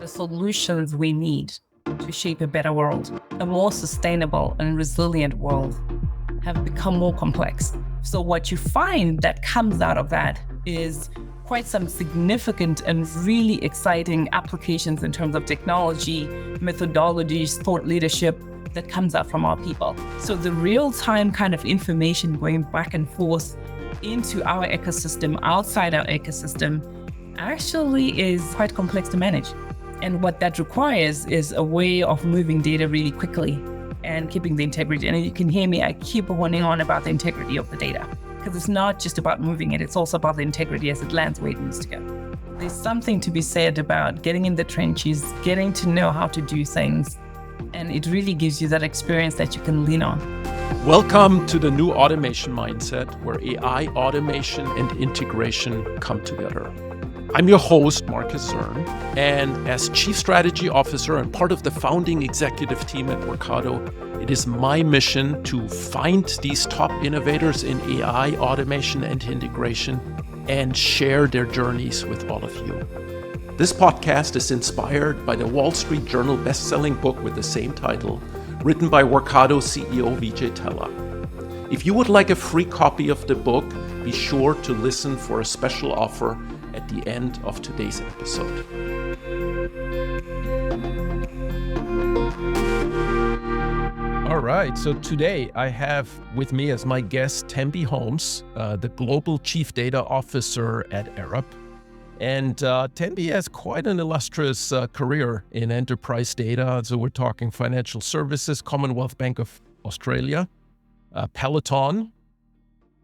the solutions we need to shape a better world, a more sustainable and resilient world, have become more complex. So what you find that comes out of that is quite some significant and really exciting applications in terms of technology, methodologies, thought leadership that comes out from our people. So the real-time kind of information going back and forth into our ecosystem, outside our ecosystem, actually is quite complex to manage. And what that requires is a way of moving data really quickly and keeping the integrity. And you can hear me, I keep warning on about the integrity of the data, because it's not just about moving it, it's also about the integrity as it lands where it needs to go. There's something to be said about getting in the trenches, getting to know how to do things, and it really gives you that experience that you can lean on. Welcome to the new automation mindset, where AI, automation, and integration come together. I'm your host, Markus Zirn, and as Chief Strategy Officer and part of the founding executive team at Workato, it is my mission to find these top innovators in AI, automation, and integration and share their journeys with all of you. This podcast is inspired by the Wall Street Journal best-selling book with the same title, written by Workato CEO Vijay Tella. If you would like a free copy of the book, be sure to listen for a special offer at the end of today's episode. All right, so today I have with me as my guest Tembi Holmes, the Global Chief Data Officer at Arup. And Tembi has quite an illustrious career in enterprise data. So we're talking financial services, Commonwealth Bank of Australia, Peloton,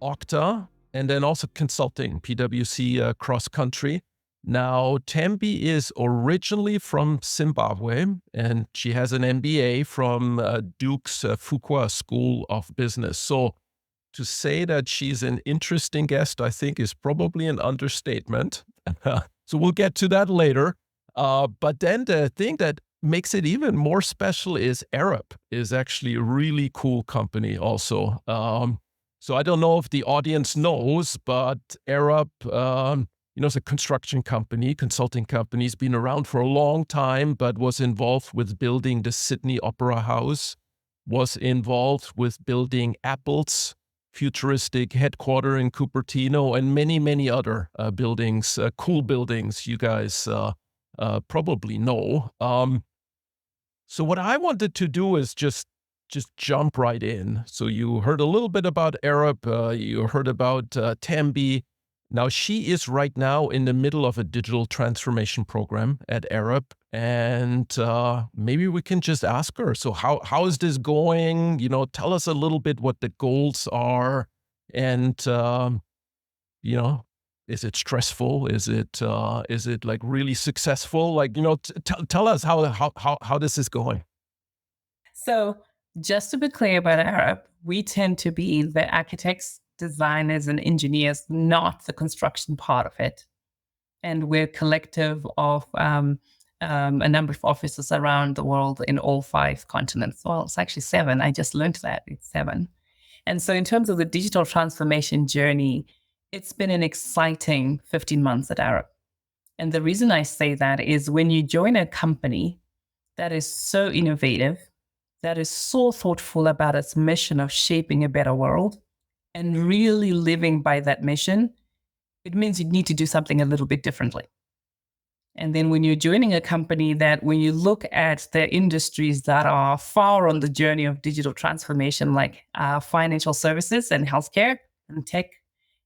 Okta, and then also consulting, PwC cross-country. Now, Tembi is originally from Zimbabwe, and she has an MBA from Duke's Fuqua School of Business. So to say that she's an interesting guest, I think, is probably an understatement. So we'll get to that later. But then the thing that makes it even more special is Arup is actually a really cool company also. So I don't know if the audience knows, but Arup, is a construction company, consulting company. It's been around for a long time, but was involved with building the Sydney Opera House, was involved with building Apple's futuristic headquarter in Cupertino, and many, many other buildings, cool buildings you guys probably know. So what I wanted to do is just jump right in. So you heard a little bit about Arup, you heard about Tembi. Now she is right now in the middle of a digital transformation program at Arup, and maybe we can just ask her. So how is this going? Tell us a little bit what the goals are, and is it stressful? Is it like really successful? Like tell us how this is going. So just to be clear about Arup, we tend to be the architects, designers, and engineers, not the construction part of it. And we're a collective of a number of offices around the world in all 5 continents. Well, it's actually 7. I just learned that it's 7. And so in terms of the digital transformation journey, it's been an exciting 15 months at Arup. And the reason I say that is when you join a company that is so innovative, that is so thoughtful about its mission of shaping a better world and really living by that mission, it means you need to do something a little bit differently. And then when you're joining a company that, when you look at the industries that are far on the journey of digital transformation, like financial services and healthcare and tech,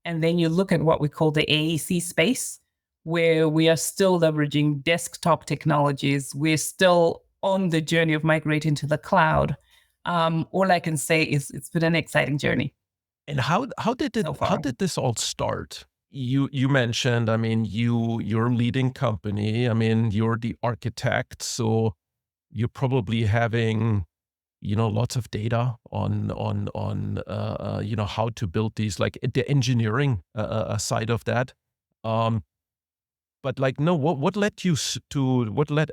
and then you look at what we call the AEC space, where we are still leveraging desktop technologies, we're still on the journey of migrating to the cloud. All I can say is it's been an exciting journey. And how did this all start? You mentioned, you're leading company. You're the architect, so you're probably having, lots of data on how to build these, like the engineering side of that. But what led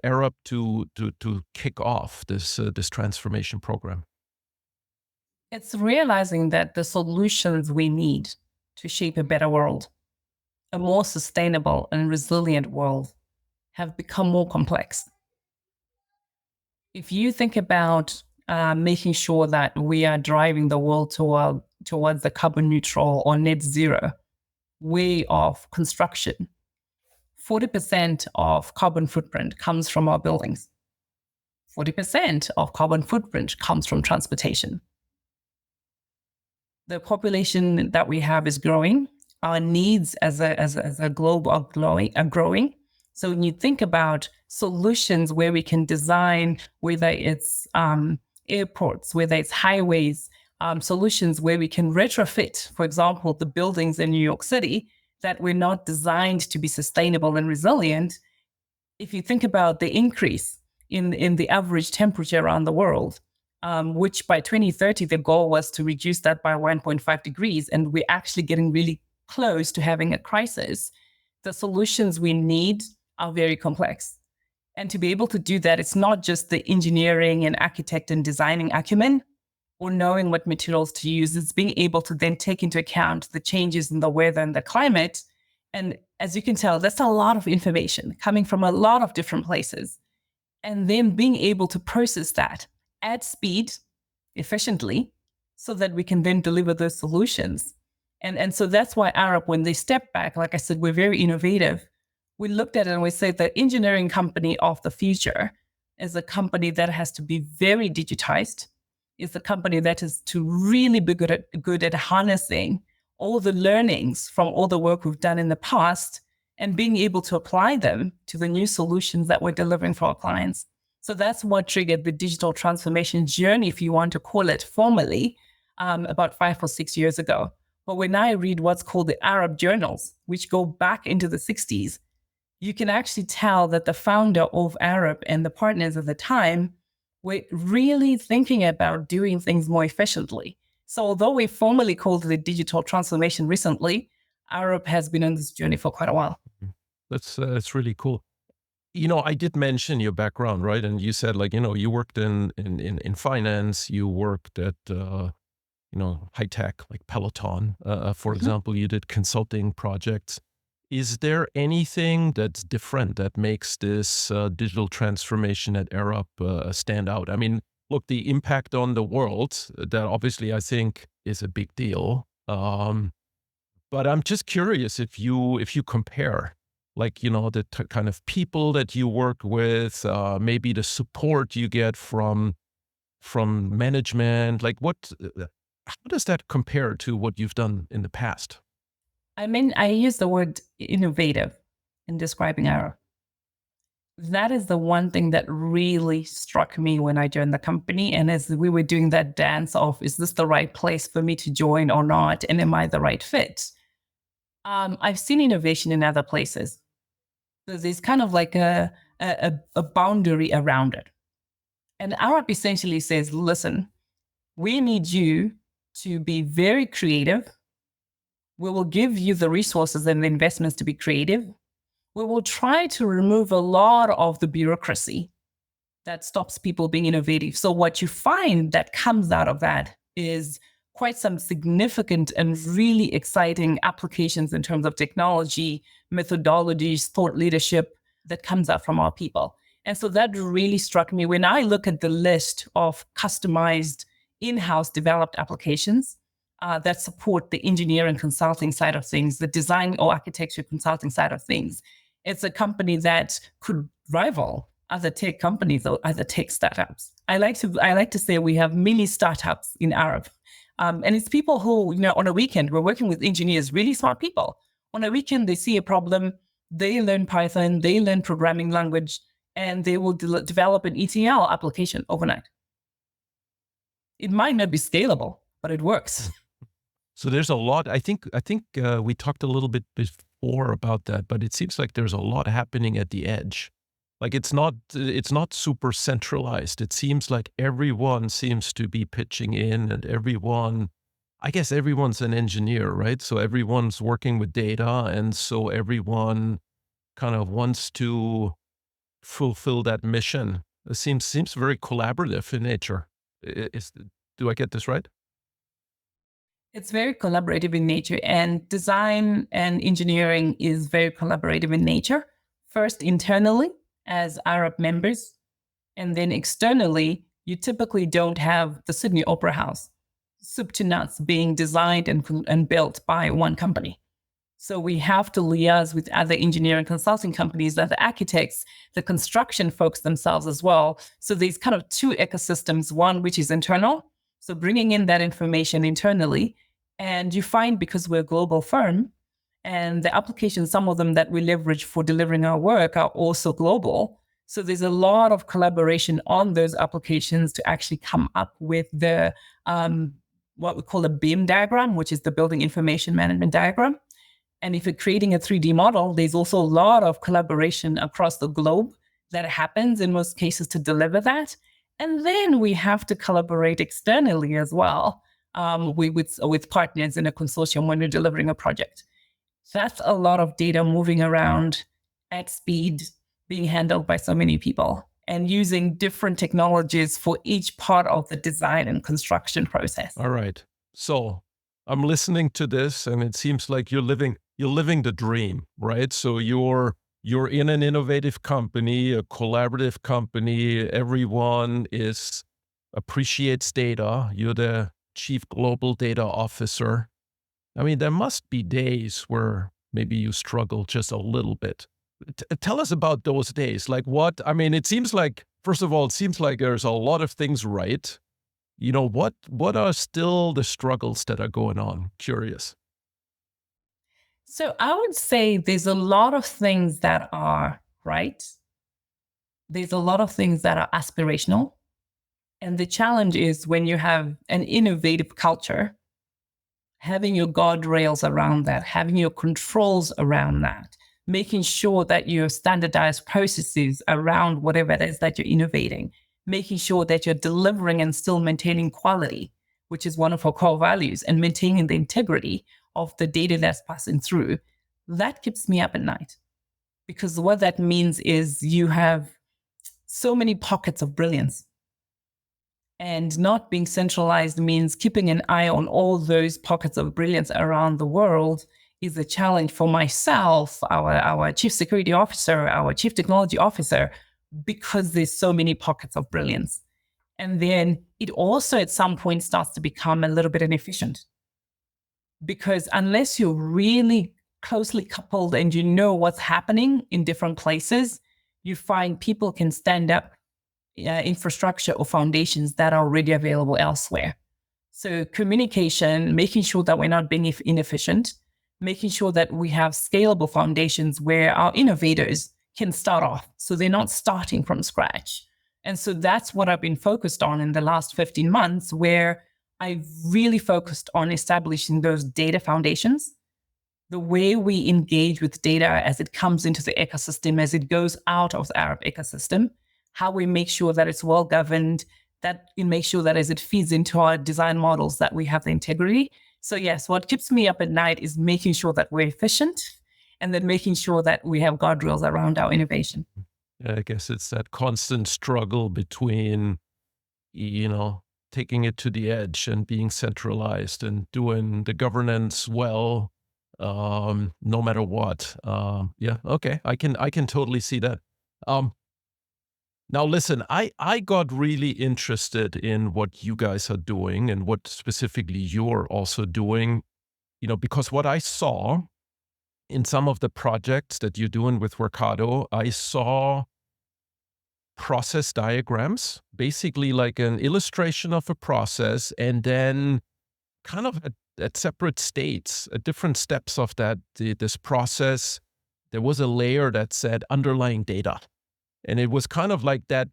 Arup to kick off this transformation program? It's realizing that the solutions we need to shape a better world, a more sustainable and resilient world, have become more complex. If you think about making sure that we are driving the world towards the carbon neutral or net zero way of construction, 40% of carbon footprint comes from our buildings. 40% of carbon footprint comes from transportation. The population that we have is growing. Our needs as a globe are growing. So when you think about solutions where we can design, whether it's airports, whether it's highways, solutions where we can retrofit, for example, the buildings in New York City that were not designed to be sustainable and resilient. If you think about the increase in the average temperature around the world, which by 2030, the goal was to reduce that by 1.5 degrees, and we're actually getting really close to having a crisis, the solutions we need are very complex. And to be able to do that, it's not just the engineering and architect and designing acumen or knowing what materials to use, it's being able to then take into account the changes in the weather and the climate. And as you can tell, that's a lot of information coming from a lot of different places. And then being able to process that at speed, efficiently, so that we can then deliver those solutions. And so that's why Arup, when they step back, like I said, we're very innovative. We looked at it and we said the engineering company of the future is a company that has to be very digitized. It's a company that is to really be good at harnessing all the learnings from all the work we've done in the past and being able to apply them to the new solutions that we're delivering for our clients. So that's what triggered the digital transformation journey, if you want to call it formally, about 5 or 6 years ago. But when I read what's called the Arup journals, which go back into the 60s, you can actually tell that the founder of Arup and the partners at the time were really thinking about doing things more efficiently. So although we formally called it digital transformation recently, Arup has been on this journey for quite a while. That's really cool. I did mention your background, right? And you said, like, you worked in finance, you worked at high tech, like Peloton, for example. You did consulting projects. Is there anything that's different that makes this digital transformation at Arup stand out? I mean, look, the impact on the world, that obviously I think is a big deal. But I'm just curious if you compare, like, the kind of people that you work with, maybe the support you get from management, like how does that compare to what you've done in the past? I mean, I use the word innovative in describing Arup. That is the one thing that really struck me when I joined the company. And as we were doing that dance of, is this the right place for me to join or not? And am I the right fit? I've seen innovation in other places. So there's kind of like a boundary around it. And Arup essentially says, listen, we need you to be very creative. We will give you the resources and the investments to be creative. We will try to remove a lot of the bureaucracy that stops people being innovative. So what you find that comes out of that is quite some significant and really exciting applications in terms of technology, methodologies, thought leadership that comes out from our people. And so that really struck me when I look at the list of customized in-house developed applications that support the engineering consulting side of things, the design or architecture consulting side of things. It's a company that could rival other tech companies or other tech startups. I like to say we have mini startups in Arup. And it's people who, on a weekend, we're working with engineers, really smart people. On a weekend, they see a problem, they learn Python, they learn programming language, and they will develop an ETL application overnight. It might not be scalable, but it works. So there's a lot. I think we talked a little bit before about that, but it seems like there's a lot happening at the edge. Like it's not super centralized. It seems like everyone seems to be pitching in, and I guess everyone's an engineer, right? So everyone's working with data, and so everyone kind of wants to fulfill that mission. It seems very collaborative in nature. Do I get this right? It's very collaborative in nature, and design and engineering is very collaborative in nature. First, internally as Arup members, and then externally, you typically don't have the Sydney Opera House, soup to nuts, being designed and built by one company. So we have to liaise with other engineering consulting companies, other architects, the construction folks themselves as well. So there's kind of two ecosystems, one which is internal, so bringing in that information internally. And you find, because we're a global firm, and the applications, some of them that we leverage for delivering our work are also global. So there's a lot of collaboration on those applications to actually come up with the what we call a BIM diagram, which is the Building Information Management Diagram. And if you're creating a 3D model, there's also a lot of collaboration across the globe that happens in most cases to deliver that. And then we have to collaborate externally as well with partners in a consortium when we're delivering a project. That's a lot of data moving around at speed, being handled by so many people, and using different technologies for each part of the design and construction process. All right. So I'm listening to this, and it seems like you're living the dream, right? So you're in an innovative company, a collaborative company. Everyone appreciates data. You're the chief global data officer. I mean, there must be days where maybe you struggle just a little bit. Tell us about those days. Like what? I mean, it seems like, first of all, it seems like there's a lot of things right. You know, what are still the struggles that are going on? Curious. So I would say there's a lot of things that are right. There's a lot of things that are aspirational. And the challenge is when you have an innovative culture, having your guardrails around that, having your controls around that, making sure that you standardize processes around whatever it is that you're innovating, making sure that you're delivering and still maintaining quality, which is one of our core values, and maintaining the integrity of the data that's passing through. That keeps me up at night, because what that means is you have so many pockets of brilliance. And not being centralized means keeping an eye on all those pockets of brilliance around the world is a challenge for myself, our chief security officer, our chief technology officer, because there's so many pockets of brilliance. And then it also at some point starts to become a little bit inefficient. Because unless you're really closely coupled and you know what's happening in different places, you find people can stand up infrastructure or foundations that are already available elsewhere. So communication, making sure that we're not being inefficient, making sure that we have scalable foundations where our innovators can start off, so they're not starting from scratch. And so that's what I've been focused on in the last 15 months, where I've really focused on establishing those data foundations, the way we engage with data as it comes into the ecosystem, as it goes out of the Arup ecosystem, how we make sure that it's well governed, that we make sure that as it feeds into our design models that we have the integrity. So yes, what keeps me up at night is making sure that we're efficient, and then making sure that we have guardrails around our innovation. I guess it's that constant struggle between, taking it to the edge and being centralized and doing the governance well, no matter what. Yeah, okay, I can totally see that. Now, listen, I got really interested in what you guys are doing and what specifically you're also doing, because what I saw in some of the projects that you're doing with Workado, I saw process diagrams, basically like an illustration of a process, and then kind of at separate states, at different steps of this process, there was a layer that said underlying data. And it was kind of like that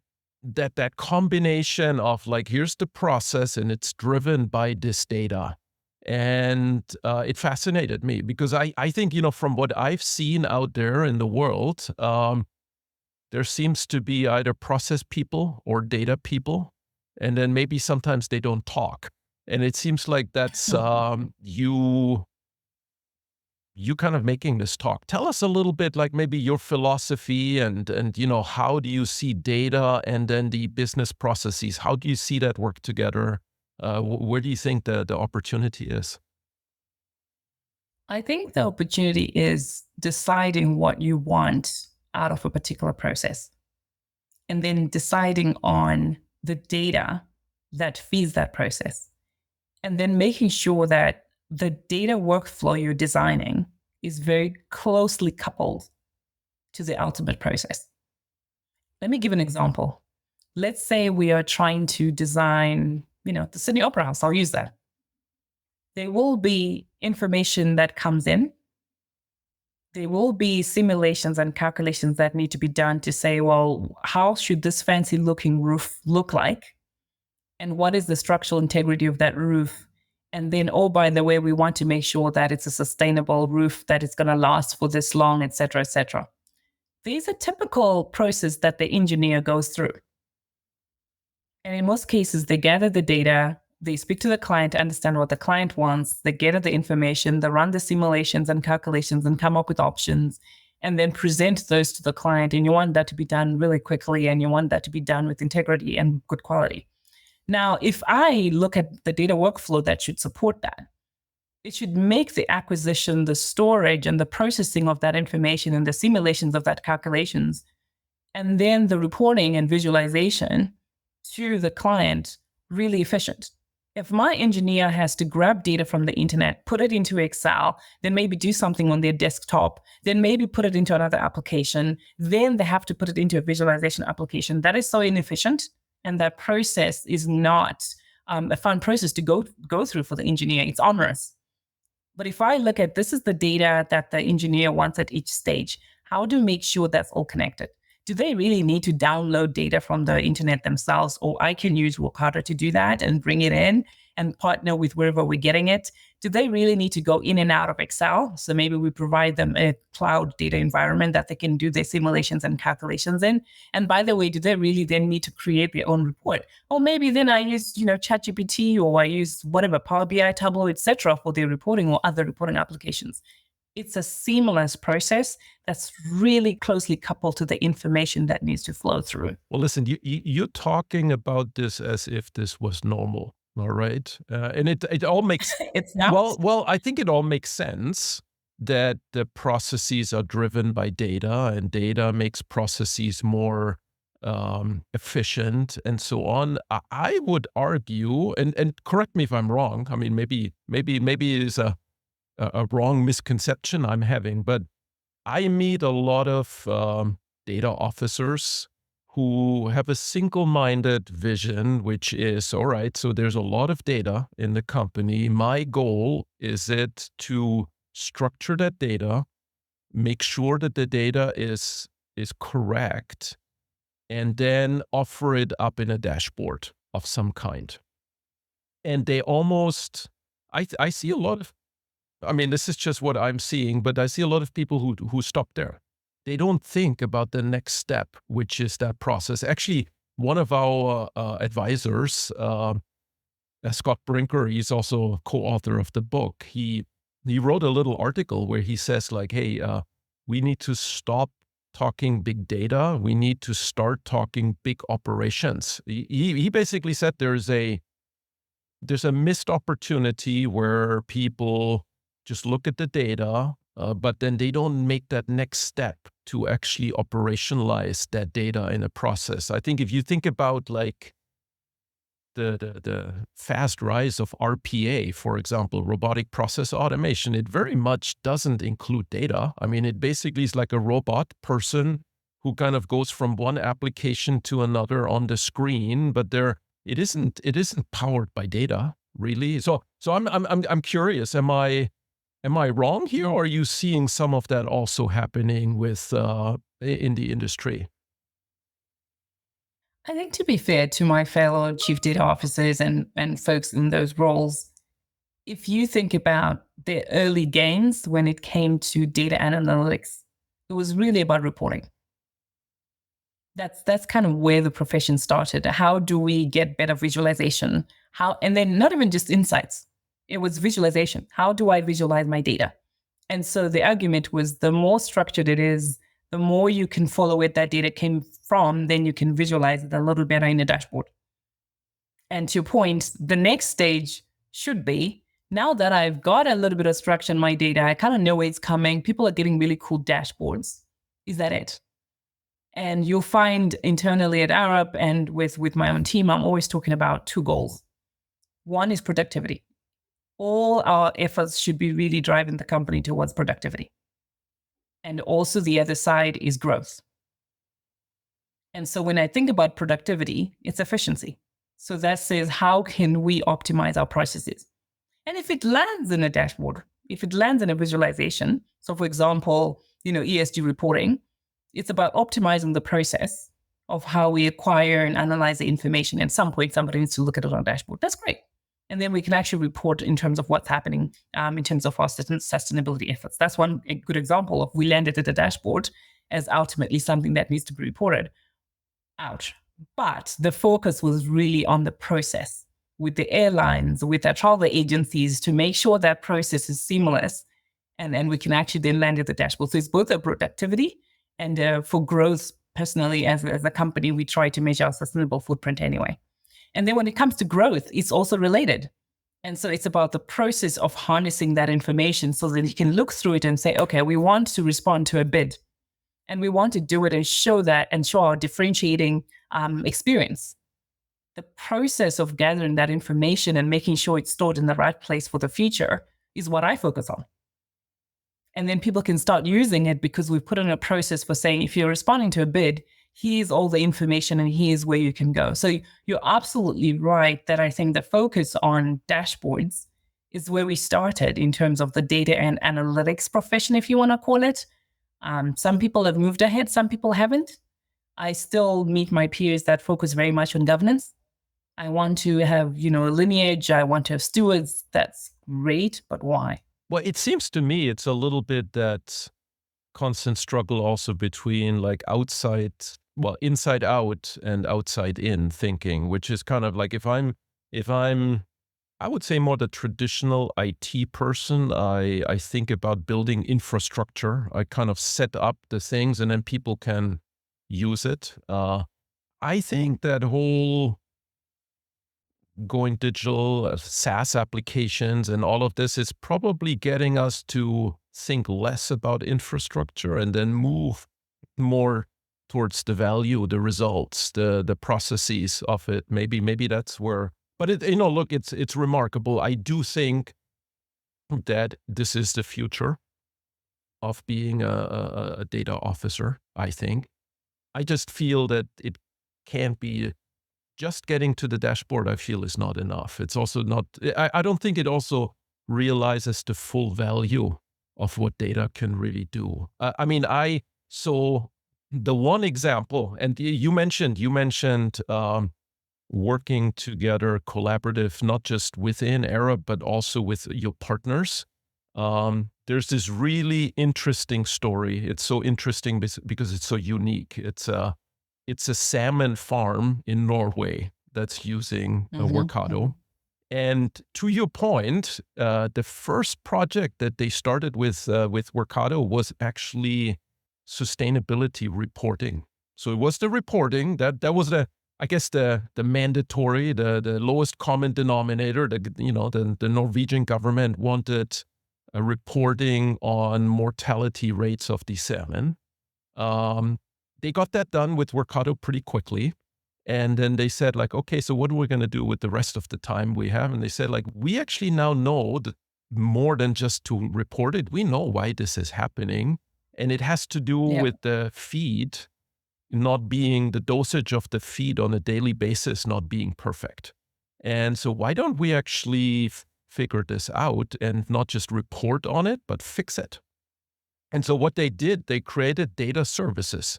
combination of like, here's the process and it's driven by this data. And it fascinated me because I think, from what I've seen out there in the world, there seems to be either process people or data people. And then maybe sometimes they don't talk. And it seems like that's you kind of making this talk. Tell us a little bit, like maybe your philosophy and how do you see data and then the business processes? How do you see that work together? Where do you think the opportunity is? I think the opportunity is deciding what you want out of a particular process, and then deciding on the data that feeds that process, and then making sure that the data workflow you're designing is very closely coupled to the ultimate process. Let me give an example. Let's say we are trying to design, the Sydney Opera House. I'll use that. There will be information that comes in. There will be simulations and calculations that need to be done to say, well, how should this fancy looking roof look like? And what is the structural integrity of that roof? And then, oh, by the way, we want to make sure that it's a sustainable roof, that it's going to last for this long, et cetera, et cetera. These are typical process that the engineer goes through. And in most cases, they gather the data, they speak to the client, understand what the client wants, they gather the information, they run the simulations and calculations and come up with options, and then present those to the client. And you want that to be done really quickly, and you want that to be done with integrity and good quality. Now, if I look at the data workflow that should support that, it should make the acquisition, the storage, and the processing of that information and the simulations of that calculations, and then the reporting and visualization to the client really efficient. If my engineer has to grab data from the internet, put it into Excel, then maybe do something on their desktop, then maybe put it into another application, then they have to put it into a visualization application, that is so inefficient. And that process is not a fun process to go through for the engineer. It's onerous. But if I look at this is the data that the engineer wants at each stage, how do we make sure that's all connected? Do they really need to download data from the internet themselves? Or I can use Workada to do that and bring it in and partner with wherever we're getting it. Do they really need to go in and out of Excel? So maybe we provide them a cloud data environment that they can do their simulations and calculations in. And by the way, do they really then need to create their own report? Or maybe then I use, ChatGPT, or I use whatever, Power BI, Tableau, etc. for their reporting or other reporting applications. It's a seamless process that's really closely coupled to the information that needs to flow through. Well, listen, you're talking about this as if this was normal. All right. And it all makes It's not. well, I think it all makes sense that the processes are driven by data, and data makes processes more efficient and so on. I would argue, and correct me if I'm wrong. I mean, maybe it is a wrong misconception I'm having, but I meet a lot of data officers who have a single-minded vision, which is, all right, so there's a lot of data in the company. My goal is it to structure that data, make sure that the data is correct, and then offer it up in a dashboard of some kind. And they almost, I see a lot of, I mean, this is just what I'm seeing, but I see a lot of people who stop there. They don't think about the next step, which is that process. Actually, one of our advisors, Scott Brinker, he's also a co-author of the book. He wrote a little article where he says, like, hey, we need to stop talking big data. We need to start talking big operations. He basically said there's a missed opportunity where people just look at the data, but then they don't make that next step to actually operationalize that data in a process. I think if you think about like the fast rise of RPA, for example, robotic process automation, it very much doesn't include data. I mean, it basically is like a robot person who kind of goes from one application to another on the screen, but it isn't powered by data, really. So I'm curious, am I wrong here, or are you seeing some of that also happening with in the industry? I think, to be fair to my fellow chief data officers and folks in those roles, if you think about the early gains when it came to data analytics, it was really about reporting. That's kind of where the profession started. How do we get better visualization? And then not even just insights. It was visualization. How do I visualize my data? And so the argument was, the more structured it is, the more you can follow where that data came from, then you can visualize it a little better in a dashboard. And to your point, the next stage should be, now that I've got a little bit of structure in my data, I kind of know where it's coming, people are getting really cool dashboards. Is that it? And you'll find internally at Arup and with my own team, I'm always talking about two goals. One is productivity. All our efforts should be really driving the company towards productivity. And also the other side is growth. And so when I think about productivity, it's efficiency. So that says, how can we optimize our processes? And if it lands in a dashboard, if it lands in a visualization, so for example, ESG reporting, it's about optimizing the process of how we acquire and analyze the information. At some point, somebody needs to look at it on a dashboard. That's great. And then we can actually report in terms of what's happening in terms of our sustainability efforts. That's one good example of we landed at a dashboard as ultimately something that needs to be reported out. But the focus was really on the process with the airlines, with our travel agencies to make sure that process is seamless. And we can actually then land at the dashboard. So it's both a productivity and for growth. Personally, as a company, we try to measure our sustainable footprint anyway. And then when it comes to growth, it's also related. And so it's about the process of harnessing that information so that you can look through it and say, okay, we want to respond to a bid. And we want to do it and show that and show our differentiating experience. The process of gathering that information and making sure it's stored in the right place for the future is what I focus on. And then people can start using it because we've put in a process for saying, if you're responding to a bid, here's all the information and here's where you can go. So you're absolutely right that I think the focus on dashboards is where we started in terms of the data and analytics profession, if you want to call it. Some people have moved ahead, some people haven't. I still meet my peers that focus very much on governance. I want to have, a lineage. I want to have stewards. That's great, but why? Well, it seems to me it's a little bit that constant struggle also between like inside out and outside in thinking, which is kind of like if I'm I would say more the traditional IT person, I think about building infrastructure. I kind of set up the things and then people can use it. I think that whole going digital, SaaS applications and all of this is probably getting us to think less about infrastructure and then move more towards the value, the results, the processes of it. Maybe that's where, but look, it's remarkable. I do think that this is the future of being a data officer, I think. I just feel that it can't be just getting to the dashboard, I feel, is not enough. It's also not, I don't think it also realizes the full value of what data can really do. So the one example, and you mentioned working together, collaborative, not just within Arup, but also with your partners. There's this really interesting story. It's so interesting because it's so unique. It's a salmon farm in Norway that's using Workato. And to your point, the first project that they started with Workato was actually sustainability reporting. So it was the reporting that was the mandatory, the lowest common denominator. The Norwegian government wanted a reporting on mortality rates of the salmon. They got that done with Workato pretty quickly. And then they said, like, okay, so what are we going to do with the rest of the time we have? And they said, like, we actually now know that more than just to report it. We know why this is happening. And it has to do with the feed not being, the dosage of the feed on a daily basis not being perfect. And so why don't we actually figure this out and not just report on it, but fix it? And so what they did, they created data services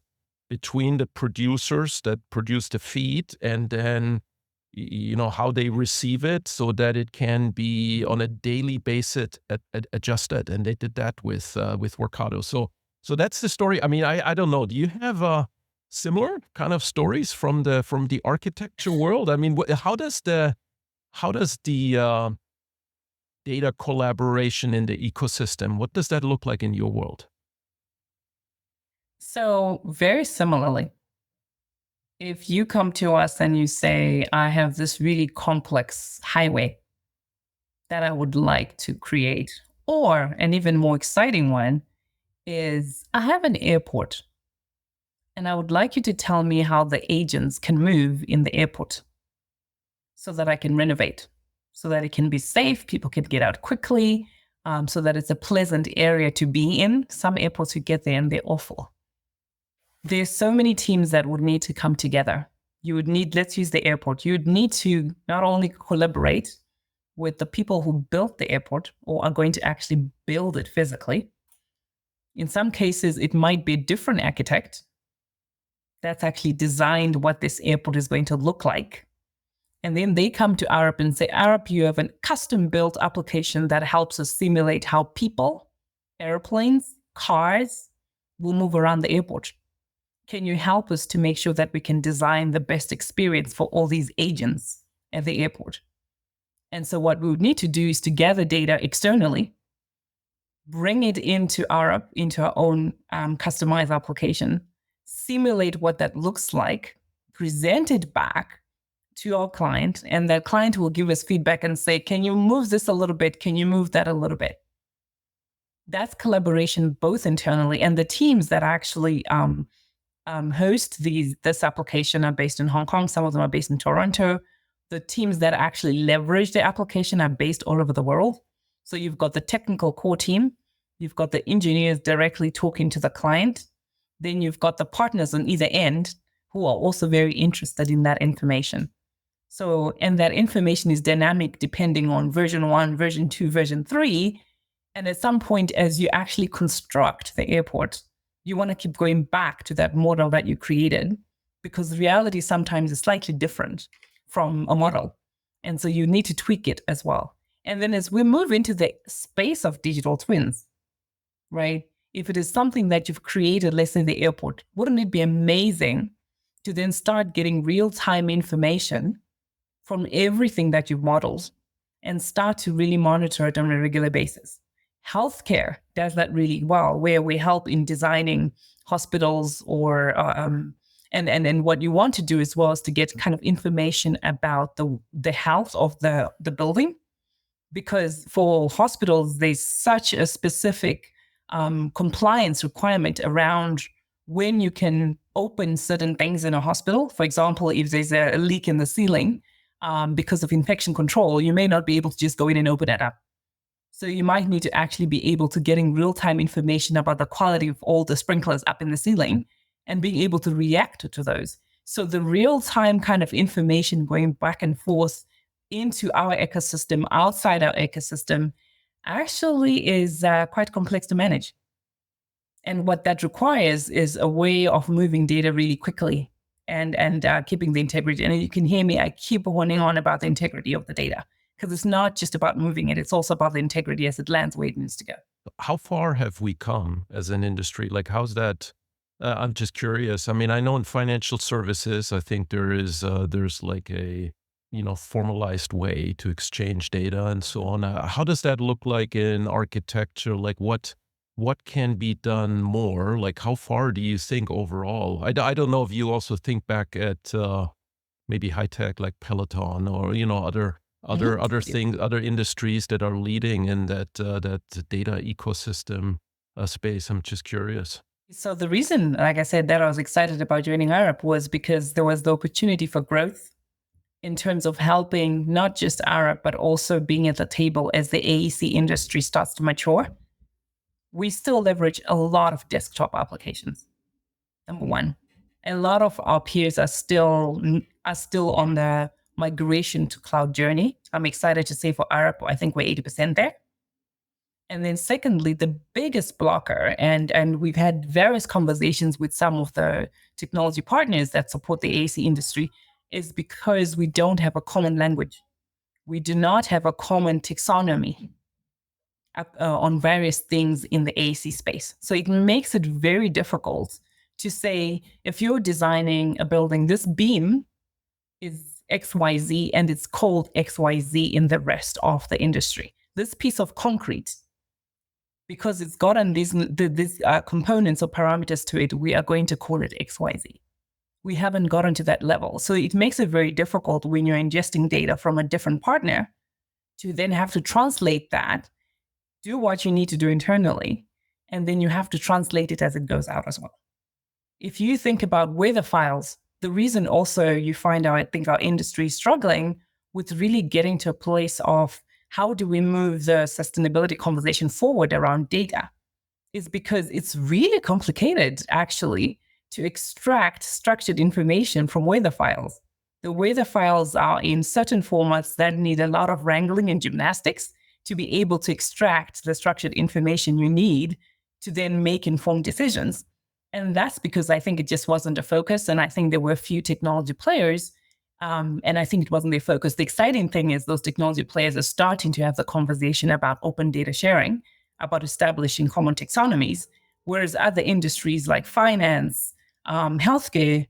between the producers that produce the feed and then, how they receive it so that it can be on a daily basis adjusted. And they did that with Workato. So that's the story. I mean, I don't know. Do you have similar kind of stories from the architecture world? I mean, how does the data collaboration in the ecosystem, what does that look like in your world? So very similarly, if you come to us and you say, I have this really complex highway that I would like to create, or an even more exciting one is I have an airport And I would like you to tell me how the agents can move in the airport so that I can renovate, so that it can be safe, people can get out quickly, so that it's a pleasant area to be in. Some airports, you get there and they're awful. There's so many teams that would need to come together. You would need, let's use the airport, you would need to not only collaborate with the people who built the airport or are going to actually build it physically. In some cases, it might be a different architect that's actually designed what this airport is going to look like. And then they come to Arup and say, Arup, you have a custom built application that helps us simulate how people, airplanes, cars will move around the airport. Can you help us to make sure that we can design the best experience for all these agents at the airport? And so what we would need to do is to gather data externally, bring it into Arup, into our own customized application, simulate what that looks like, present it back to our client, and that client will give us feedback and say, can you move this a little bit? Can you move that a little bit? That's collaboration both internally, and the teams that actually host this application are based in Hong Kong. Some of them are based in Toronto. The teams that actually leverage the application are based all over the world. So you've got the technical core team, you've got the engineers directly talking to the client, then you've got the partners on either end who are also very interested in that information. So, and that information is dynamic depending on version 1, version 2, version 3. And at some point, as you actually construct the airport, you want to keep going back to that model that you created, because reality sometimes is slightly different from a model. And so you need to tweak it as well. And then as we move into the space of digital twins, right? If it is something that you've created, let's say the airport, wouldn't it be amazing to then start getting real-time information from everything that you've modeled and start to really monitor it on a regular basis? Healthcare does that really well, where we help in designing hospitals or and what you want to do as well is to get kind of information about the health of the building, because for hospitals there's such a specific compliance requirement around when you can open certain things in a hospital. For example, if there's a leak in the ceiling, because of infection control, you may not be able to just go in and open it up. So you might need to actually be able to getting real-time information about the quality of all the sprinklers up in the ceiling and being able to react to those. So the real-time kind of information going back and forth into our ecosystem, outside our ecosystem, actually is quite complex to manage. And what that requires is a way of moving data really quickly and keeping the integrity. And you can hear me, I keep honing on about the integrity of the data, because it's not just about moving it, it's also about the integrity as it lands where it needs to go. How far have we come as an industry? Like, how's that? I'm just curious. I mean, I know in financial services, I think there's like a, formalized way to exchange data and so on. How does that look like in architecture? Like what can be done more? Like how far do you think overall? I don't know if you also think back at maybe high tech like Peloton or, other things, other industries that are leading in that data ecosystem space. I'm just curious. So the reason, like I said, that I was excited about joining Arup was because there was the opportunity for growth in terms of helping not just Arup, but also being at the table as the AEC industry starts to mature. We still leverage a lot of desktop applications. Number one, a lot of our peers are still on the migration to cloud journey. I'm excited to say for Arup, I think we're 80% there. And then secondly, the biggest blocker, and we've had various conversations with some of the technology partners that support the AEC industry, is because we don't have a common language. We do not have a common taxonomy on various things in the AEC space. So it makes it very difficult to say, if you're designing a building, this beam is XYZ and it's called XYZ in the rest of the industry. This piece of concrete, because it's gotten these components or parameters to it, we are going to call it XYZ. We haven't gotten to that level. So it makes it very difficult when you're ingesting data from a different partner to then have to translate that, do what you need to do internally, and then you have to translate it as it goes out as well. If you think about weather files, the reason also you find out, I think our industry is struggling with really getting to a place of how do we move the sustainability conversation forward around data is because it's really complicated, actually, to extract structured information from weather files. The weather files are in certain formats that need a lot of wrangling and gymnastics to be able to extract the structured information you need to then make informed decisions. And that's because I think it just wasn't a focus. And I think there were a few technology players. And I think it wasn't their focus. The exciting thing is those technology players are starting to have the conversation about open data sharing, about establishing common taxonomies, whereas other industries like finance, healthcare,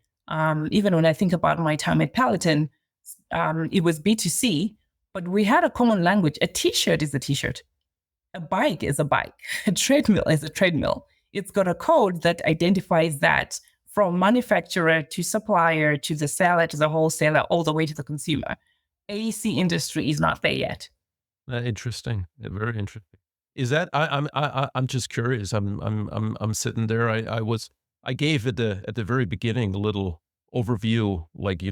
even when I think about my time at Peloton, it was B2C, but we had a common language. A t-shirt is a t-shirt. A bike is a bike. A treadmill is a treadmill. It's got a code that identifies that from manufacturer to supplier to the seller to the wholesaler all the way to the consumer. AC industry is not there yet. Interesting. Very interesting. Is that I'm just curious. I'm sitting there. I gave at the very beginning a little overview, like,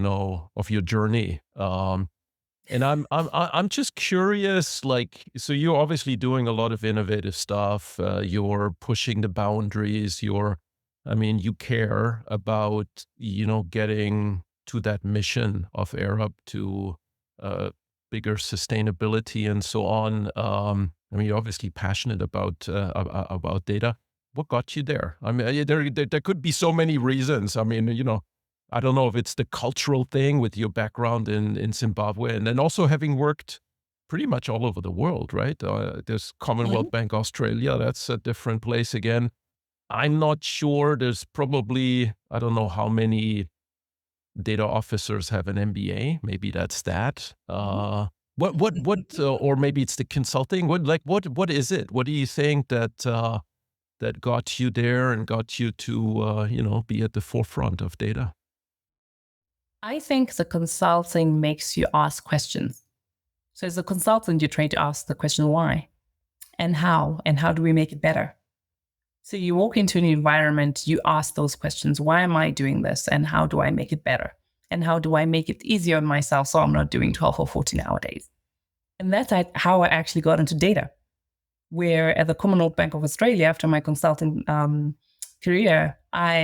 of your journey. And I'm just curious, like, so you're obviously doing a lot of innovative stuff. You're pushing the boundaries. You care about, getting to that mission of Arup to bigger sustainability and so on. You're obviously passionate about data. What got you there? There could be so many reasons. I don't know if it's the cultural thing with your background in Zimbabwe, and then also having worked pretty much all over the world, right? There's Commonwealth Bank Australia. That's a different place again. I'm not sure. There's probably, I don't know how many data officers have an MBA. Maybe that's that. Or maybe it's the consulting. What is it? What do you think that got you there and got you to, be at the forefront of data? I think the consulting makes you ask questions. So as a consultant, you're trying to ask the question why and how do we make it better? So you walk into an environment, you ask those questions. Why am I doing this? And how do I make it better? And how do I make it easier on myself so I'm not doing 12 or 14-hour days? And that's how I actually got into data. Where at the Commonwealth Bank of Australia, after my consulting career, I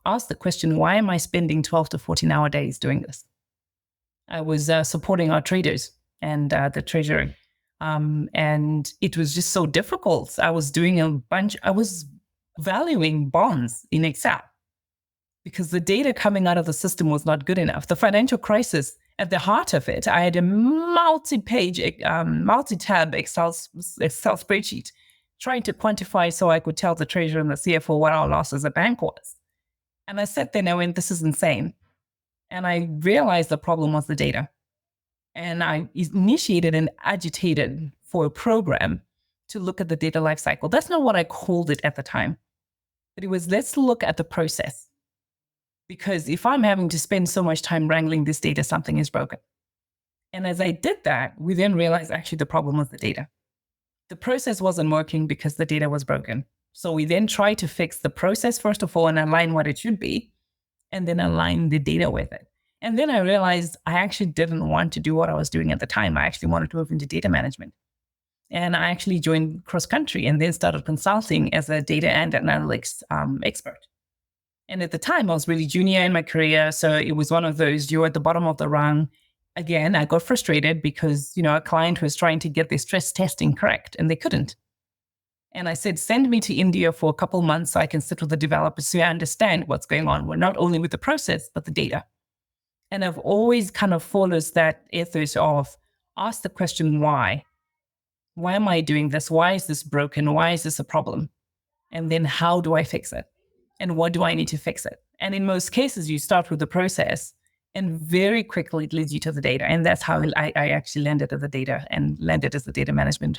asked the question, why am I spending 12 to 14-hour days doing this? I was supporting our traders and the treasury. And it was just so difficult. I was valuing bonds in Excel because the data coming out of the system was not good enough. The financial crisis, at the heart of it, I had a multi-page, multi-tab Excel spreadsheet trying to quantify so I could tell the treasurer and the CFO what our loss as a bank was. And I sat there and I went, this is insane. And I realized the problem was the data. And I initiated and agitated for a program to look at the data lifecycle. That's not what I called it at the time, but it was, let's look at the process. Because if I'm having to spend so much time wrangling this data, something is broken. And as I did that, we then realized actually the problem was the data. The process wasn't working because the data was broken. So we then tried to fix the process, first of all, and align what it should be, and then align the data with it. And then I realized I actually didn't want to do what I was doing at the time. I actually wanted to move into data management. And I actually joined cross country and then started consulting as a data and analytics expert. And at the time, I was really junior in my career. So it was one of those, you're at the bottom of the rung. Again, I got frustrated because, a client was trying to get their stress testing correct and they couldn't. And I said, send me to India for a couple months so I can sit with the developers so I understand what's going on. We're not only with the process, but the data. And I've always kind of followed that ethos of ask the question, why? Why am I doing this? Why is this broken? Why is this a problem? And then how do I fix it? And what do I need to fix it? And in most cases, you start with the process and very quickly it leads you to the data. And that's how I actually landed as the data and landed as the data management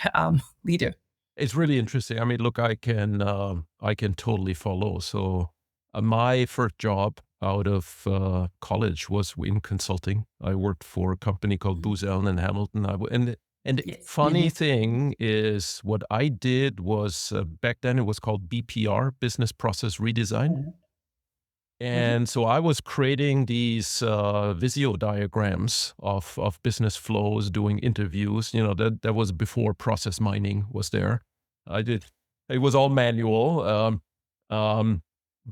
leader. It's really interesting. Look, I can totally follow. So my first job out of college was in consulting. I worked for a company called Booz Allen and Hamilton. And the Yes. funny thing is, what I did was back then it was called BPR, Business Process Redesign. Mm-hmm. And so I was creating these Visio diagrams of business flows, doing interviews. That was before process mining was there. I did. It was all manual. Um,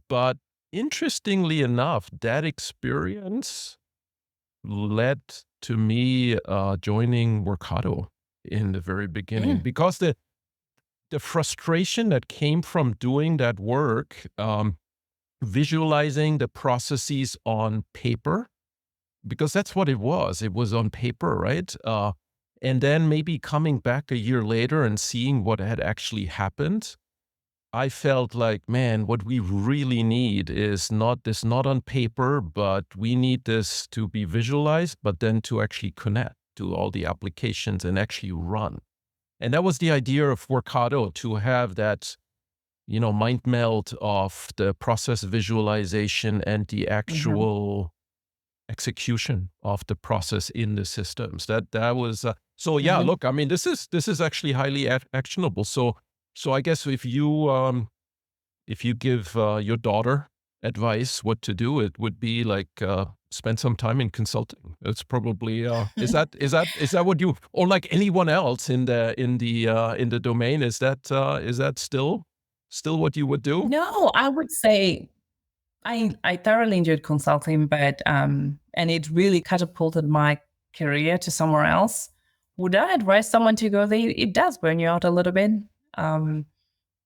but interestingly enough, that experience led to me joining Workato in the very beginning, Mm. because the frustration that came from doing that work, visualizing the processes on paper, because that's what it was. It was on paper, right? And then maybe coming back a year later and seeing what had actually happened, I felt like, man, what we really need is not on paper, but we need this to be visualized, but then to actually connect to all the applications and actually run. And that was the idea of Workato, to have that, mind meld of the process visualization and the Mm-hmm. actual execution of the process in the systems. That was so. Yeah, Mm-hmm. look, I mean, this is actually highly actionable. So I guess if you give your daughter advice what to do, it would be like spend some time in consulting. It's probably is that what you, or like anyone else in the domain, is that still what you would do? No, I would say I thoroughly enjoyed consulting, but and it really catapulted my career to somewhere else. Would I advise someone to go there? It does burn you out a little bit. Um,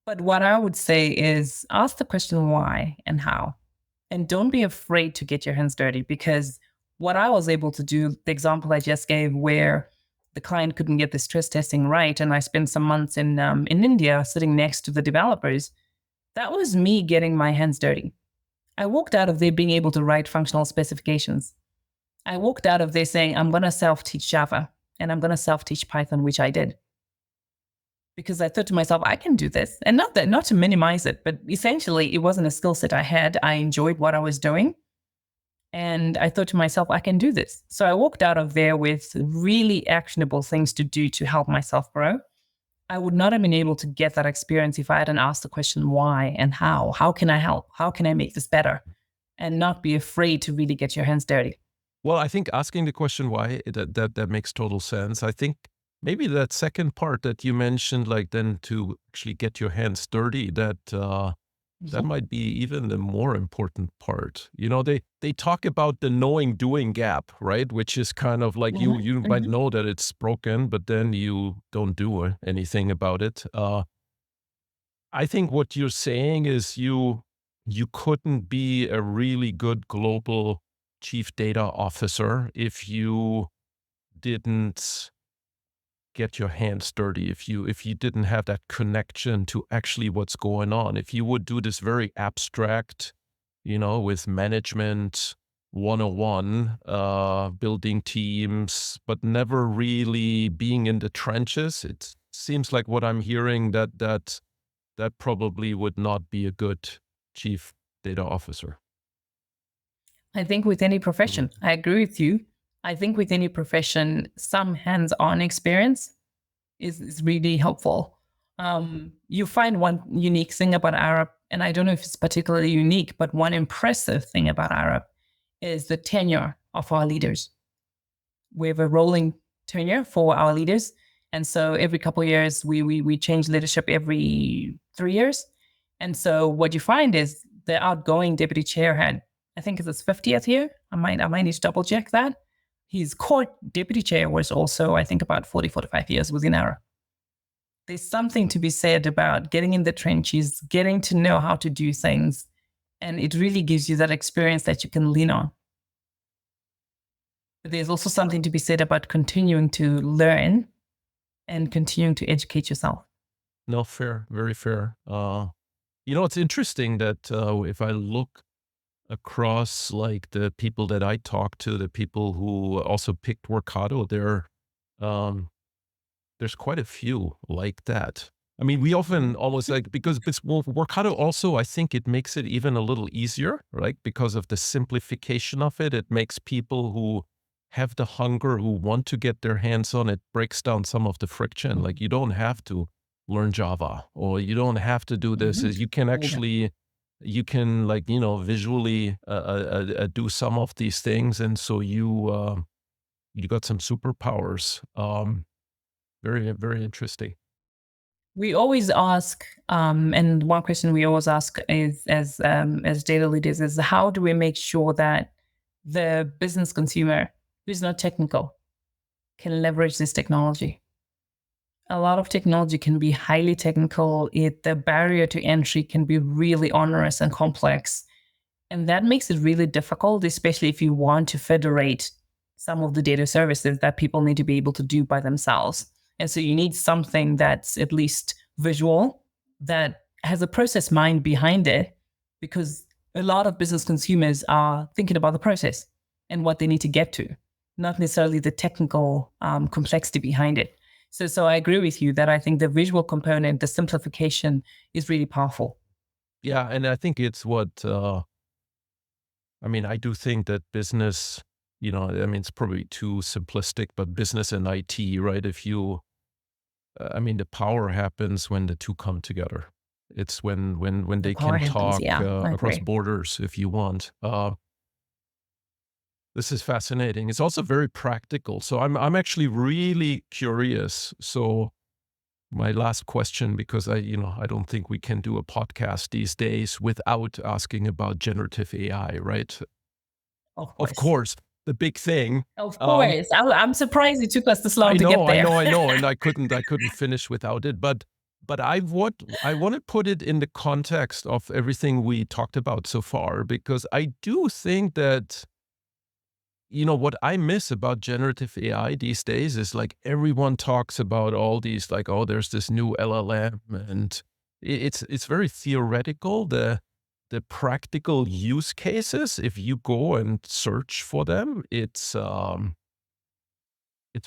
but what I would say is ask the question why and how. And don't be afraid to get your hands dirty, because what I was able to do, the example I just gave, where the client couldn't get the stress testing right, and I spent some months in India sitting next to the developers, that was me getting my hands dirty. I walked out of there being able to write functional specifications. I walked out of there saying, I'm going to self teach Java and I'm going to self teach Python, which I did. Because I thought to myself, I can do this. And not to minimize it, but essentially it wasn't a skill set I had. I enjoyed what I was doing. And I thought to myself, I can do this. So I walked out of there with really actionable things to do to help myself grow. I would not have been able to get that experience if I hadn't asked the question why and how. How can I help? How can I make this better? And not be afraid to really get your hands dirty. Well, I think asking the question why, that makes total sense. I think maybe that second part that you mentioned, like then to actually get your hands dirty, that Mhm. might be even the more important part. They talk about the knowing doing gap, right? Which is kind of like you Mhm. you might Mhm. know that it's broken, but then you don't do anything about it. I think what you're saying is you couldn't be a really good global chief data officer if you didn't get your hands dirty, if you didn't have that connection to actually what's going on. If you would do this very abstract, with management 101, building teams, but never really being in the trenches, it seems like what I'm hearing, that probably would not be a good chief data officer. I think with any Mm. profession, I agree with you. I think with any profession, some hands on experience is really helpful. You find one unique thing about Arup, and I don't know if it's particularly unique, but one impressive thing about Arup is the tenure of our leaders. We have a rolling tenure for our leaders. And so every couple of years, we change leadership every 3 years. And so what you find is the outgoing deputy chair had, I think it's his 50th year. I might need to double check that. His core deputy chair was also, I think, about 40, 45 years within Arup. There's something to be said about getting in the trenches, getting to know how to do things. And it really gives you that experience that you can lean on. But there's also something to be said about continuing to learn and continuing to educate yourself. No, fair, very fair. It's interesting that if I look across like the people that I talk to, the people who also picked Workato, um, there's quite a few like that. I mean, we often Mhm. almost like, because well, Workato also, I think it makes it even a little easier, right? Because of the simplification of it. It makes people who have the hunger, who want to get their hands on it, breaks down some of the friction. Like, Mhm. you don't have to learn Java, or you don't have to do this. Mhm. You can Oh, yeah. actually you can like, visually do some of these things. And so you got some superpowers. Very, very interesting. We always ask, and one question we always ask is, as data leaders, is how do we make sure that the business consumer who's not technical can leverage this technology? A lot of technology can be highly technical. The barrier to entry can be really onerous and complex. And that makes it really difficult, especially if you want to federate some of the data services that people need to be able to do by themselves. And so you need something that's at least visual, that has a process mind behind it, because a lot of business consumers are thinking about the process and what they need to get to, not necessarily the technical complexity behind it. So I agree with you that I think the visual component, the simplification is really powerful. Yeah, and I think it's what I do think that business, it's probably too simplistic, but business and IT, right? If you, the power happens when the two come together. It's when The they power can happens. talk Yeah, I across agree. borders, if you want. This is fascinating. It's also very practical. So I'm actually really curious. So my last question, because I don't think we can do a podcast these days without asking about generative AI, right? Of Of course. course, the big thing. Of Um, course. I'm surprised it took us this long I to know, get I there. know, I know, and I couldn't finish without it. But I want to put it in the context of everything we talked about so far, because I do think that what I miss about generative AI these days is like everyone talks about all these like, oh, there's this new LLM, and it's very theoretical. The practical use cases, if you go and search for them, it's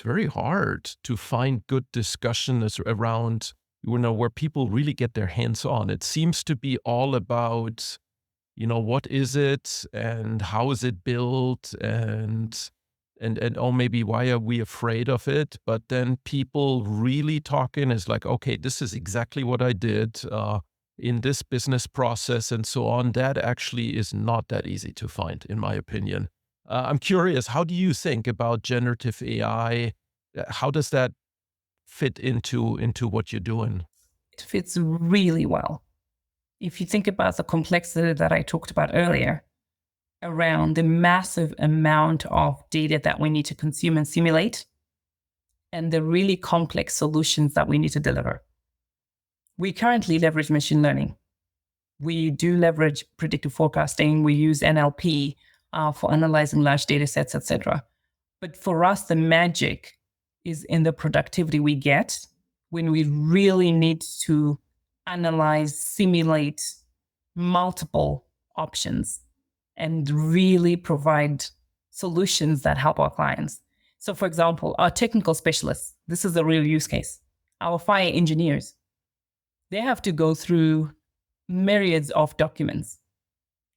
very hard to find good discussion around where people really get their hands on. It seems to be all about what is it and how is it built, and oh, maybe why are we afraid of it? But then people really talking is like, okay, this is exactly what I did in this business process and so on. That actually is not that easy to find, in my opinion. I'm curious, how do you think about generative AI? How does that fit into what you're doing? It fits really well. If you think about the complexity that I talked about earlier around the massive amount of data that we need to consume and simulate, and the really complex solutions that we need to deliver. We currently leverage machine learning. We do leverage predictive forecasting. We use NLP for analyzing large data sets, etc. But for us, the magic is in the productivity we get when we really need to analyze, simulate multiple options and really provide solutions that help our clients. So, for example, our technical specialists, this is a real use case. Our fire engineers, they have to go through myriads of documents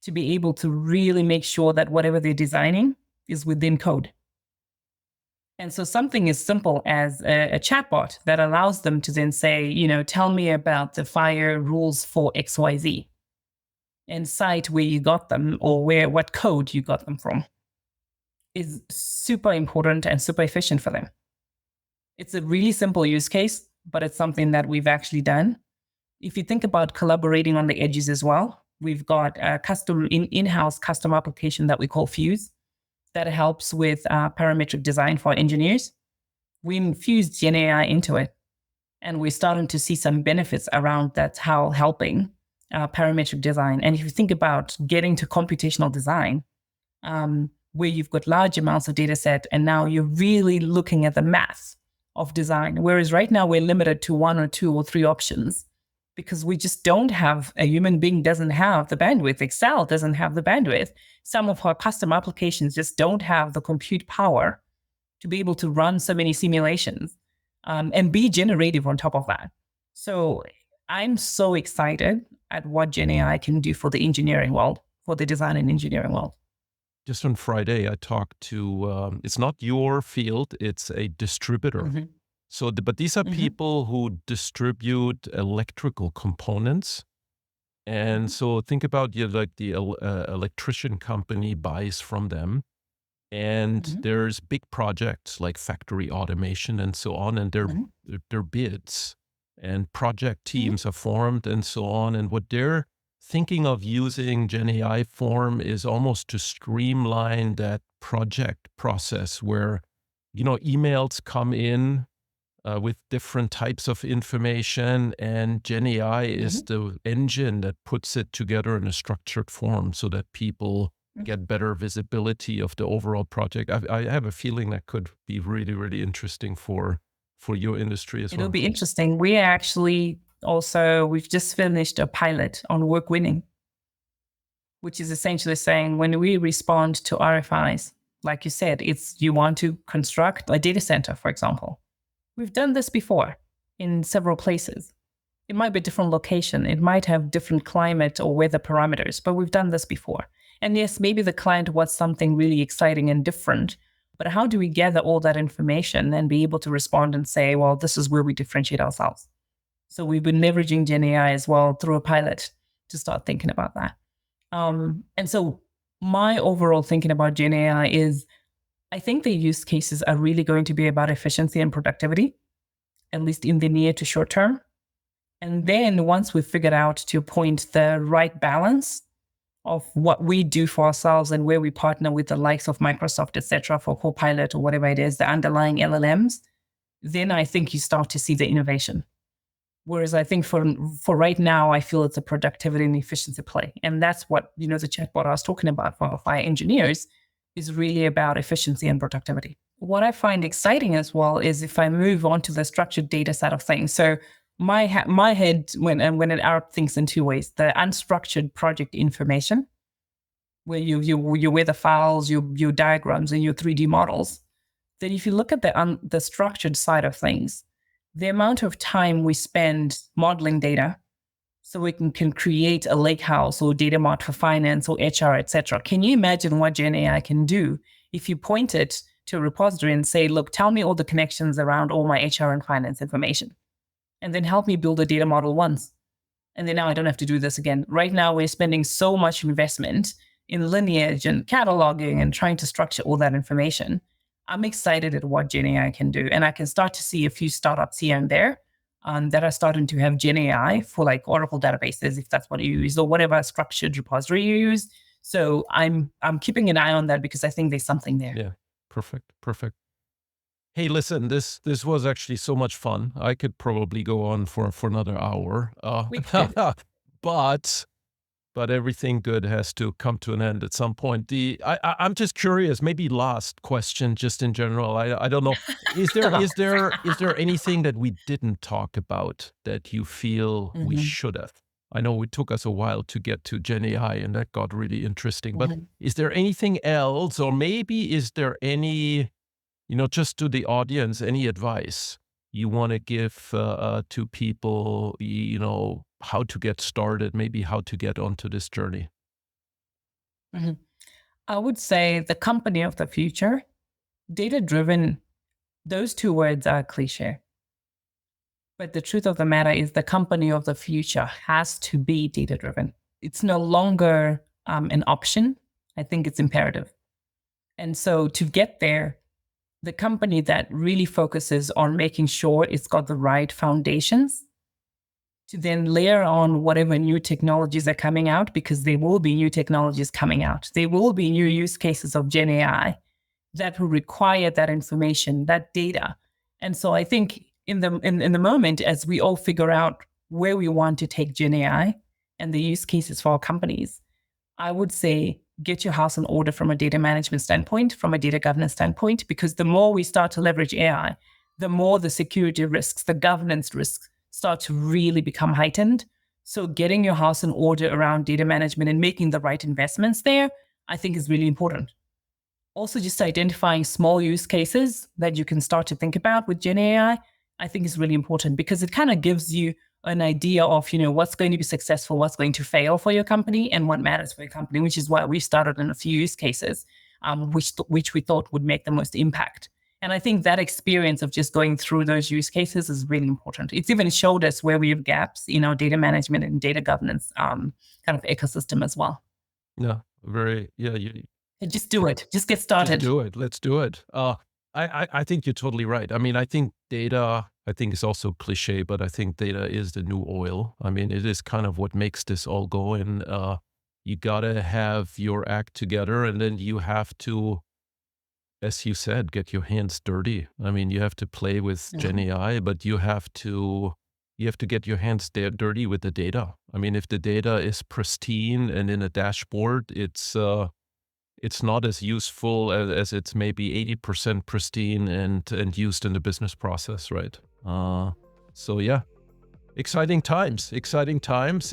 to be able to really make sure that whatever they're designing is within code. And so something as simple as a chatbot that allows them to then say, tell me about the fire rules for XYZ, and cite where you got them or what code you got them from, is super important and super efficient for them. It's a really simple use case, but it's something that we've actually done. If you think about collaborating on the edges as well, we've got a custom in-house custom application that we call Fuse that helps with parametric design for engineers. We infused Gen AI into it, and we're starting to see some benefits around that, how helping parametric design. And if you think about getting to computational design, where you've got large amounts of data set, and now you're really looking at the math of design, whereas right now we're limited to one or two or three options because we just don't have, a human being doesn't have the bandwidth. Excel doesn't have the bandwidth. Some of our custom applications just don't have the compute power to be able to run so many simulations and be generative on top of that. So I'm so excited at what Gen AI can do for the engineering world, for the design and engineering world. Just on Friday, I talked to, it's not your field, it's a distributor. Mm-hmm. But these are Mm-hmm. people who distribute electrical components. And so think about like the electrician company buys from them, and there's big projects like factory automation and so on, and they're bids, and project teams are formed and so on. And what they're thinking of using Gen AI form is almost to streamline that project process where, emails come in with different types of information, and Gen AI is the engine that puts it together in a structured form so that people get better visibility of the overall project. I have a feeling that could be really, really interesting for your industry as It'll well. be interesting. We've just finished a pilot on work winning, which is essentially saying when we respond to RFIs, like you said, you want to construct a data center, for example. We've done this before in several places. It might be a different location. It might have different climate or weather parameters, but we've done this before. And yes, maybe the client wants something really exciting and different, but how do we gather all that information and be able to respond and say, well, this is where we differentiate ourselves? So we've been leveraging Gen AI as well through a pilot to start thinking about that. And so my overall thinking about Gen AI is, I think the use cases are really going to be about efficiency and productivity, at least in the near to short term. And then once we've figured out, to your point, the right balance of what we do for ourselves and where we partner with the likes of Microsoft, et cetera, for Copilot or whatever it is, the underlying LLMs, then I think you start to see the innovation. Whereas I think for right now, I feel it's a productivity and efficiency play. And that's what, the chatbot I was talking about for our engineers is really about efficiency and productivity. What I find exciting as well is if I move on to the structured data side of things. So my head, when an Arup thinks in two ways: the unstructured project information, where you wear the files, your diagrams, and your 3D models. Then if you look at the structured side of things, the amount of time we spend modeling data, so we can create a lakehouse or data mart for finance or HR, et cetera. Can you imagine what Gen AI can do if you point it to a repository and say, look, tell me all the connections around all my HR and finance information, and then help me build a data model once. And then now I don't have to do this again. Right now, we're spending so much investment in lineage and cataloging and trying to structure all that information. I'm excited at what Gen AI can do. And I can start to see a few startups here and there that are starting to have Gen AI for like Oracle databases, if that's what you use, or whatever structured repository you use. So I'm keeping an eye on that because I think there's something there. Yeah, perfect. Hey, listen, this was actually so much fun. I could probably go on for another hour. We could. But everything good has to come to an end at some point. I'm just curious, maybe last question, just in general. I don't know. Is there anything that we didn't talk about that you feel we should have? I know it took us a while to get to Gen AI, and that got really interesting. But is there anything else, or maybe is there any, just to the audience, any advice you want to give to people, how to get started, maybe how to get onto this journey? I would say the company of the future, data-driven, those two words are cliche. But the truth of the matter is the company of the future has to be data-driven. It's no longer an option. I think it's imperative. And so to get there, the company that really focuses on making sure it's got the right foundations to then layer on whatever new technologies are coming out, because there will be new technologies coming out. There will be new use cases of Gen AI that will require that information, that data. And so I think in the moment, as we all figure out where we want to take Gen AI and the use cases for our companies, I would say get your house in order from a data management standpoint, from a data governance standpoint, because the more we start to leverage AI, the more the security risks, the governance risks start to really become heightened. So getting your house in order around data management and making the right investments there, I think is really important. Also, just identifying small use cases that you can start to think about with Gen AI, I think is really important, because it kind of gives you an idea of, what's going to be successful, what's going to fail for your company, and what matters for your company, which is why we started in a few use cases, which we thought would make the most impact. And I think that experience of just going through those use cases is really important. It's even showed us where we have gaps in our data management and data governance kind of ecosystem as well. Yeah, Just do it. Just get started. Just do it. Let's do it. I think you're totally right. I mean, I think data, I think is also cliche, but I think data is the new oil. I mean, it is kind of what makes this all go. And you gotta have your act together, and then you have to, as you said, get your hands dirty. I mean, you have to play with Gen AI, but you have to get your hands dirty with the data. I mean, if the data is pristine and in a dashboard, it's not as useful as it's maybe 80% pristine and used in the business process, right? So yeah, exciting times,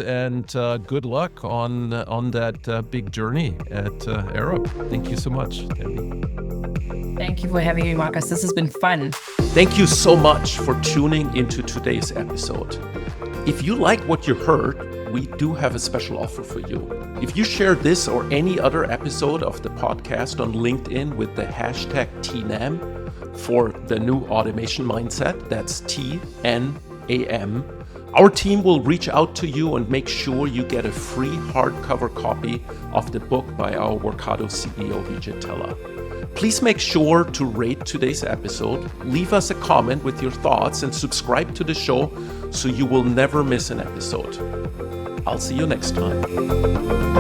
and good luck on that big journey at Arup. Thank you so much, Tembi. Thank you for having me, Markus. This has been fun. Thank you so much for tuning into today's episode. If you like what you heard, we do have a special offer for you. If you share this or any other episode of the podcast on LinkedIn with the hashtag TNAM for the new automation mindset, that's TNAM, our team will reach out to you and make sure you get a free hardcover copy of the book by our Workato CEO, Vijay Tella. Please make sure to rate today's episode, leave us a comment with your thoughts, and subscribe to the show so you will never miss an episode. I'll see you next time.